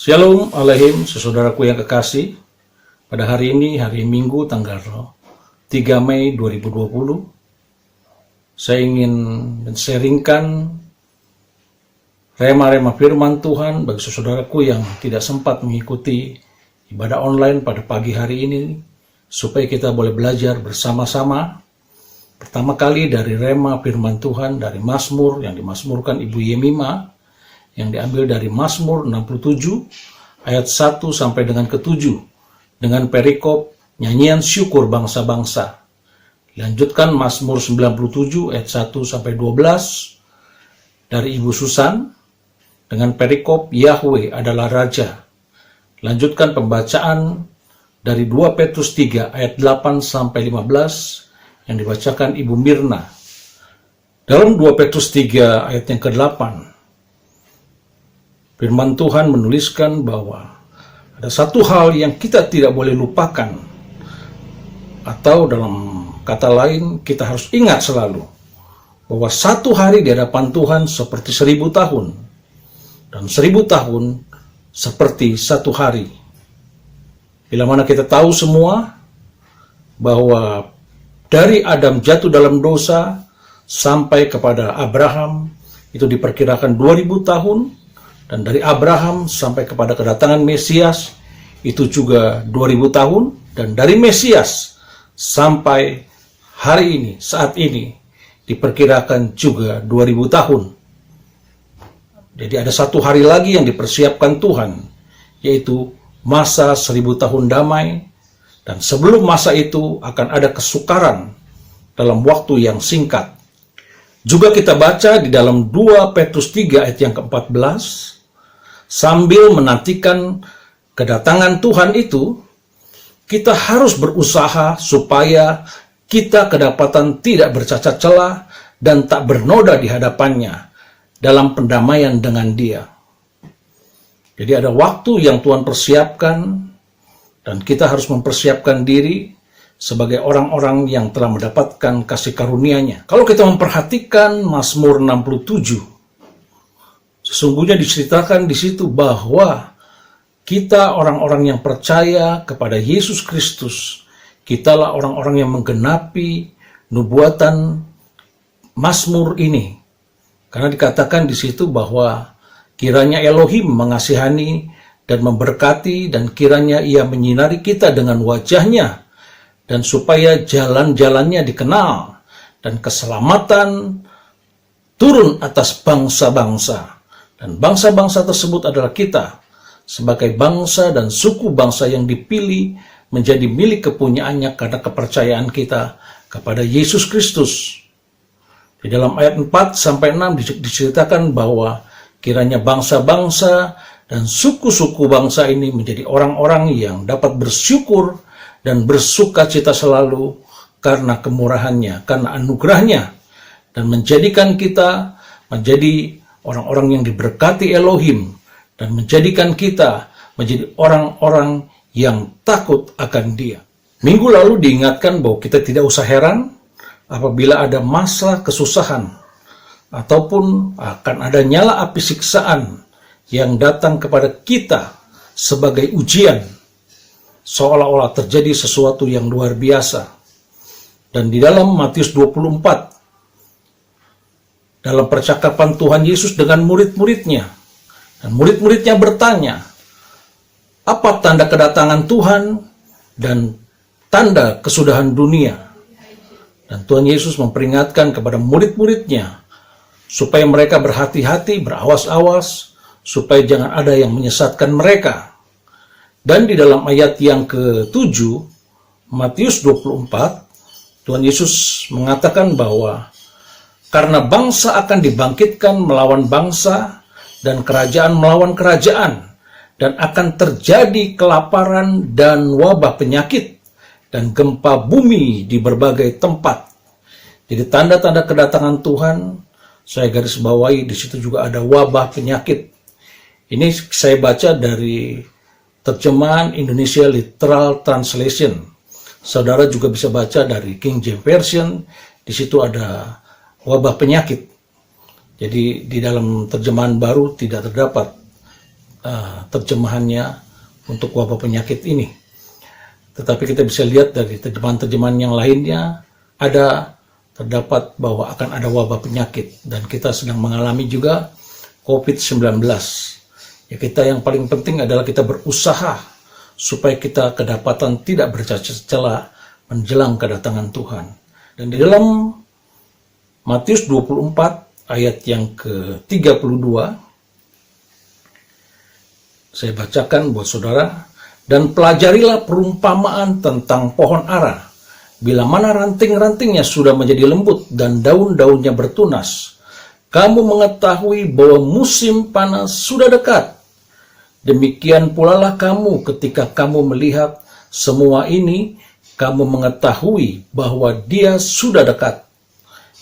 Shalom Aleihim, saudaraku yang kekasih. Pada hari ini, hari Minggu tanggal 3 Mei 2020, saya ingin men-sharingkan rema-rema firman Tuhan bagi saudaraku yang tidak sempat mengikuti ibadah online pada pagi hari ini, supaya kita boleh belajar bersama-sama. Pertama kali dari rema firman Tuhan dari Mazmur yang dimasmurkan Ibu Yemima, yang diambil dari Mazmur 67 ayat 1 sampai dengan ke-7 dengan perikop nyanyian syukur bangsa-bangsa. Dilanjutkan Mazmur 97 ayat 1 sampai 12 dari Ibu Susan dengan perikop Yahweh adalah Raja. Lanjutkan pembacaan dari 2 Petrus 3 ayat 8 sampai 15 yang dibacakan Ibu Mirna. Dalam 2 Petrus 3 ayat yang ke-8, firman Tuhan menuliskan bahwa ada satu hal yang kita tidak boleh lupakan, atau dalam kata lain, kita harus ingat selalu bahwa satu hari di hadapan Tuhan seperti 1000 tahun, dan 1000 tahun seperti satu hari. Bila mana kita tahu semua bahwa dari Adam jatuh dalam dosa sampai kepada Abraham itu diperkirakan 2000 tahun, dan dari Abraham sampai kepada kedatangan Mesias itu juga 2000 tahun, dan dari Mesias sampai hari ini, saat ini diperkirakan juga 2000 tahun. Jadi ada satu hari lagi yang dipersiapkan Tuhan, yaitu masa 1000 tahun damai, dan sebelum masa itu akan ada kesukaran dalam waktu yang singkat. Juga kita baca di dalam 2 Petrus 3 ayat yang ke-14, sambil menantikan kedatangan Tuhan itu, kita harus berusaha supaya kita kedapatan tidak bercacat celah dan tak bernoda di hadapannya dalam pendamaian dengan Dia. Jadi ada waktu yang Tuhan persiapkan, dan kita harus mempersiapkan diri sebagai orang-orang yang telah mendapatkan kasih karunia-Nya. Kalau kita memperhatikan Mazmur 67, sesungguhnya diceritakan di situ bahwa kita orang-orang yang percaya kepada Yesus Kristus, kitalah orang-orang yang menggenapi nubuatan Mazmur ini. Karena dikatakan di situ bahwa kiranya Elohim mengasihani dan memberkati, dan kiranya Ia menyinari kita dengan wajah-Nya, dan supaya jalan-jalannya dikenal, dan keselamatan turun atas bangsa-bangsa. Dan bangsa-bangsa tersebut adalah kita, sebagai bangsa dan suku bangsa yang dipilih menjadi milik kepunyaannya karena kepercayaan kita kepada Yesus Kristus. Di dalam ayat 4-6 diceritakan bahwa kiranya bangsa-bangsa dan suku-suku bangsa ini menjadi orang-orang yang dapat bersyukur dan bersuka cita selalu karena kemurahannya, karena anugerahnya, dan menjadikan kita menjadi orang-orang yang diberkati Elohim, dan menjadikan kita menjadi orang-orang yang takut akan Dia. Minggu lalu diingatkan bahwa kita tidak usah heran apabila ada masa kesusahan, ataupun akan ada nyala api siksaan yang datang kepada kita sebagai ujian, seolah-olah terjadi sesuatu yang luar biasa. Dan di dalam Matius 24, dalam percakapan Tuhan Yesus dengan murid-muridnya, dan murid-muridnya bertanya, apa tanda kedatangan Tuhan dan tanda kesudahan dunia? Dan Tuhan Yesus memperingatkan kepada murid-muridnya supaya mereka berhati-hati, berawas-awas, supaya jangan ada yang menyesatkan mereka. Dan di dalam ayat yang ke-7, Matius 24, Tuhan Yesus mengatakan bahwa karena bangsa akan dibangkitkan melawan bangsa, dan kerajaan melawan kerajaan, dan akan terjadi kelaparan dan wabah penyakit, dan gempa bumi di berbagai tempat. Jadi tanda-tanda kedatangan Tuhan, saya garis bawahi di situ juga ada wabah penyakit. Ini saya baca dari terjemahan Indonesia Literal Translation. Saudara juga bisa baca dari King James Version, di situ ada wabah penyakit. Jadi di dalam terjemahan baru tidak terdapat terjemahannya untuk wabah penyakit ini. Tetapi kita bisa lihat dari terjemahan-terjemahan yang lainnya terdapat bahwa akan ada wabah penyakit, dan kita sedang mengalami juga COVID-19. Ya, kita yang paling penting adalah kita berusaha supaya kita kedapatan tidak bercacat celah menjelang kedatangan Tuhan. Dan di dalam Matius 24 ayat yang ke-32, saya bacakan buat saudara. Dan pelajarilah perumpamaan tentang pohon ara. Bila mana ranting-rantingnya sudah menjadi lembut dan daun-daunnya bertunas, kamu mengetahui bahwa musim panas sudah dekat. Demikian pula lah kamu ketika kamu melihat semua ini, kamu mengetahui bahwa dia sudah dekat.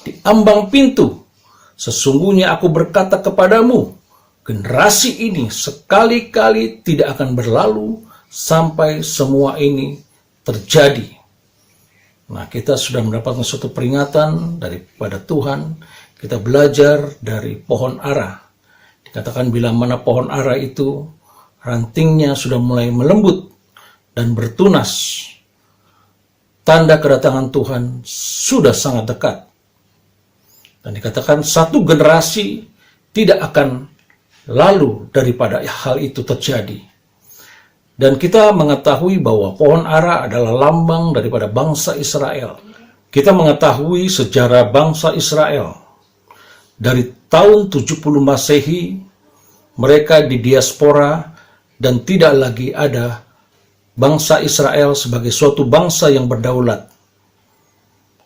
Di ambang pintu, sesungguhnya aku berkata kepadamu, generasi ini sekali-kali tidak akan berlalu sampai semua ini terjadi. Nah, kita sudah mendapatkan suatu peringatan daripada Tuhan. Kita belajar dari pohon ara. Dikatakan bila mana pohon ara itu rantingnya sudah mulai melembut dan bertunas, tanda kedatangan Tuhan sudah sangat dekat. Dan dikatakan satu generasi tidak akan lalu daripada hal itu terjadi. Dan kita mengetahui bahwa pohon ara adalah lambang daripada bangsa Israel. Kita mengetahui sejarah bangsa Israel. Dari tahun 70 Masehi, mereka di diaspora dan tidak lagi ada bangsa Israel sebagai suatu bangsa yang berdaulat.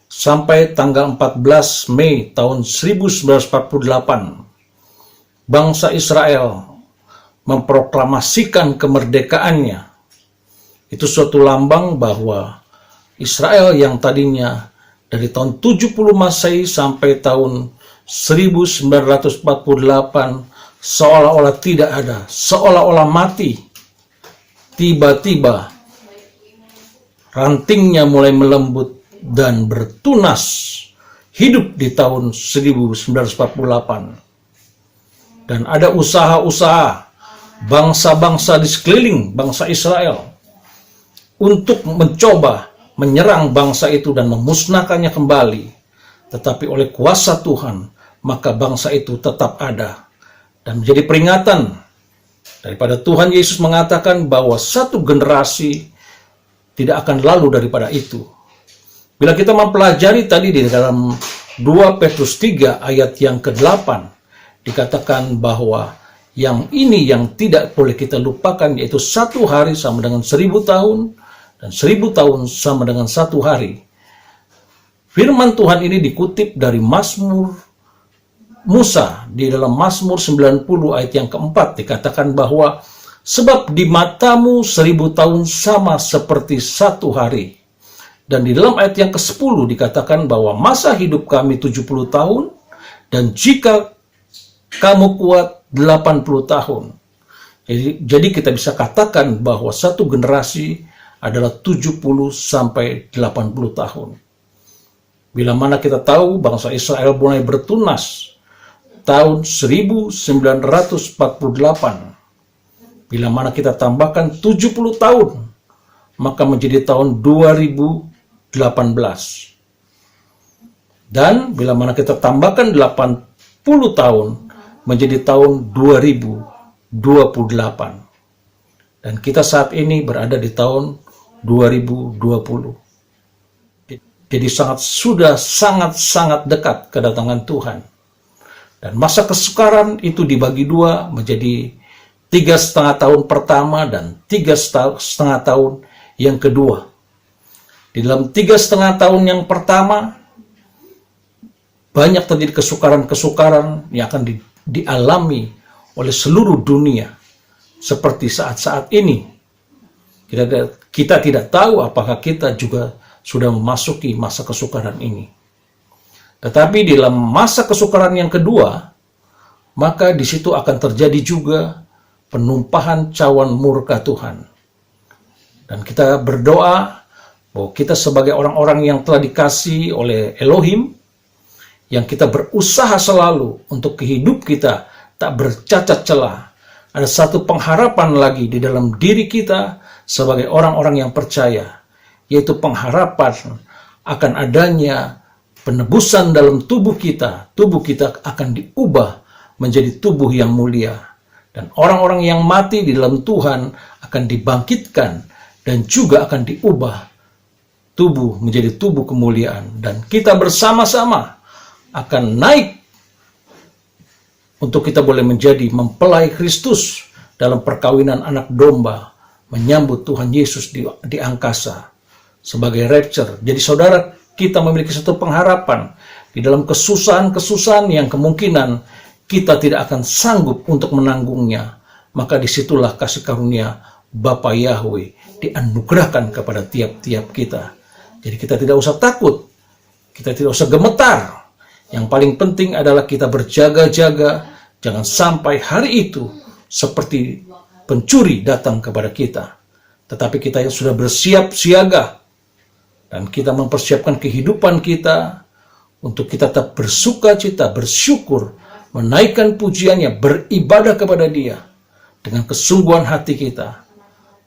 Sampai tanggal 14 Mei tahun 1948, bangsa Israel memproklamasikan kemerdekaannya. Itu suatu lambang bahwa Israel yang tadinya dari tahun 70 Masehi sampai tahun 1948 seolah-olah tidak ada, seolah-olah mati. Tiba-tiba rantingnya mulai melembut dan bertunas, hidup di tahun 1948. Dan ada usaha-usaha bangsa-bangsa di sekeliling bangsa Israel untuk mencoba menyerang bangsa itu dan memusnahkannya kembali. Tetapi oleh kuasa Tuhan, maka bangsa itu tetap ada. Dan menjadi peringatan daripada Tuhan Yesus mengatakan bahwa satu generasi tidak akan lalu daripada itu. Bila kita mempelajari tadi di dalam 2 Petrus 3 ayat yang ke-8, dikatakan bahwa yang ini yang tidak boleh kita lupakan, yaitu satu hari sama dengan 1000 tahun, dan 1000 tahun sama dengan satu hari. Firman Tuhan ini dikutip dari Mazmur Musa, di dalam Mazmur 90 ayat yang keempat, dikatakan bahwa sebab di matamu 1000 tahun sama seperti satu hari. Dan di dalam ayat yang ke-10 dikatakan bahwa masa hidup kami 70 tahun, dan jika kamu kuat 80 tahun. Jadi kita bisa katakan bahwa satu generasi adalah 70 sampai 80 tahun. Bila mana kita tahu bangsa Israel mulai bertunas tahun 1948. Bila mana kita tambahkan 70 tahun, maka menjadi tahun 2018. Dan bila mana kita tambahkan 80 tahun, menjadi tahun 2028. Dan kita saat ini berada di tahun 2020. Jadi sudah sangat dekat kedatangan Tuhan. Dan masa kesukaran itu dibagi dua menjadi 3,5 tahun pertama dan 3,5 tahun yang kedua. Di dalam 3,5 tahun yang pertama, banyak terjadi kesukaran-kesukaran yang akan dialami oleh seluruh dunia seperti saat-saat ini. Kita tidak tahu apakah kita juga sudah memasuki masa kesukaran ini. Tetapi di dalam masa kesukaran yang kedua, maka di situ akan terjadi juga penumpahan cawan murka Tuhan. Dan kita berdoa bahwa kita sebagai orang-orang yang telah dikasihi oleh Elohim, yang kita berusaha selalu untuk hidup kita tak bercacat celah, ada satu pengharapan lagi di dalam diri kita sebagai orang-orang yang percaya, yaitu pengharapan akan adanya penebusan dalam tubuh kita. Tubuh kita akan diubah menjadi tubuh yang mulia. Dan orang-orang yang mati di dalam Tuhan akan dibangkitkan dan juga akan diubah tubuh menjadi tubuh kemuliaan. Dan kita bersama-sama akan naik untuk kita boleh menjadi mempelai Kristus dalam perkawinan anak domba, menyambut Tuhan Yesus di angkasa sebagai rapture. Jadi saudara, kita memiliki satu pengharapan di dalam kesusahan-kesusahan yang kemungkinan kita tidak akan sanggup untuk menanggungnya. Maka disitulah kasih karunia Bapa Yahweh dianugerahkan kepada tiap-tiap kita. Jadi kita tidak usah takut, kita tidak usah gemetar. Yang paling penting adalah kita berjaga-jaga, jangan sampai hari itu seperti pencuri datang kepada kita. Tetapi kita yang sudah bersiap siaga, dan kita mempersiapkan kehidupan kita untuk kita tetap bersuka cita, bersyukur, menaikkan pujiannya, beribadah kepada Dia dengan kesungguhan hati kita.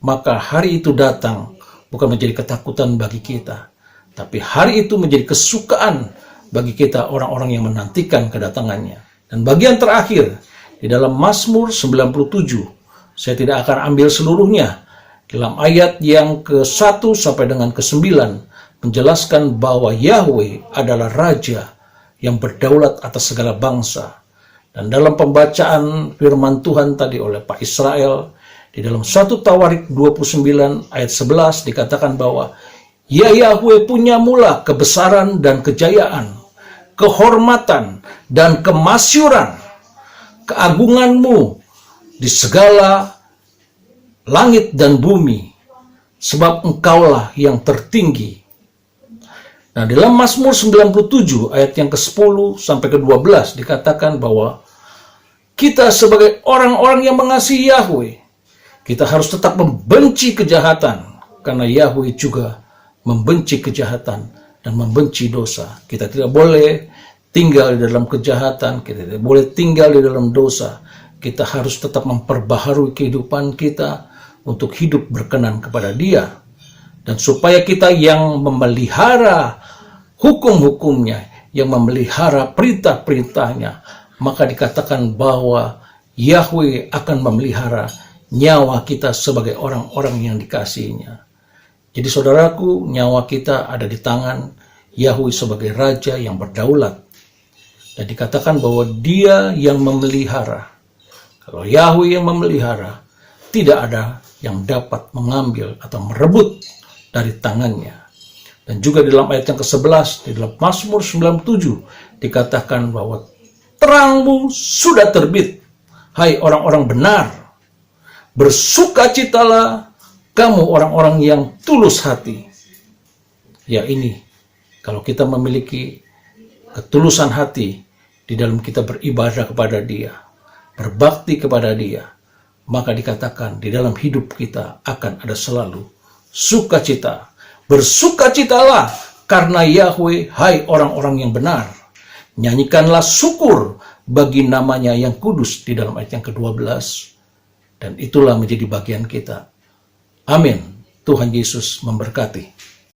Maka hari itu datang bukan menjadi ketakutan bagi kita, tapi hari itu menjadi kesukaan bagi kita, orang-orang yang menantikan kedatangannya. Dan bagian terakhir di dalam Mazmur 97, saya tidak akan ambil seluruhnya, dalam ayat yang ke-1 sampai dengan ke-9 menjelaskan bahwa Yahweh adalah Raja yang berdaulat atas segala bangsa. Dan dalam pembacaan firman Tuhan tadi oleh Pak Israel, di dalam 1 Tawarik 29 ayat 11 dikatakan bahwa Ya Yahweh punya mula kebesaran dan kejayaan, kehormatan dan kemasyuran, keagunganmu di segala langit dan bumi, sebab engkaulah yang tertinggi. Nah, dalam Mazmur 97 ayat yang ke-10 sampai ke-12 dikatakan bahwa kita sebagai orang-orang yang mengasihi Yahweh, kita harus tetap membenci kejahatan, karena Yahweh juga membenci kejahatan dan membenci dosa. Kita tidak boleh tinggal di dalam kejahatan, kita tidak boleh tinggal di dalam dosa. Kita harus tetap memperbaharui kehidupan kita untuk hidup berkenan kepada Dia. Dan supaya kita yang memelihara hukum-hukumnya, yang memelihara perintah-perintahnya, maka dikatakan bahwa Yahweh akan memelihara nyawa kita sebagai orang-orang yang dikasihinya. Jadi saudaraku, nyawa kita ada di tangan Yahweh sebagai Raja yang berdaulat. Dan dikatakan bahwa Dia yang memelihara. Kalau Yahweh yang memelihara, tidak ada yang dapat mengambil atau merebut dari tangannya. Dan juga dalam ayat yang ke-11, di dalam Mazmur 97, dikatakan bahwa terangmu sudah terbit, hai orang-orang benar. Bersukacitalah kamu orang-orang yang tulus hati. Ya ini, kalau kita memiliki ketulusan hati di dalam kita beribadah kepada Dia, berbakti kepada Dia, maka dikatakan di dalam hidup kita akan ada selalu sukacita. Bersukacitalah karena Yahweh, hai orang-orang yang benar. Nyanyikanlah syukur bagi namanya yang kudus di dalam ayat yang ke-12. Dan itulah menjadi bagian kita. Amin. Tuhan Yesus memberkati.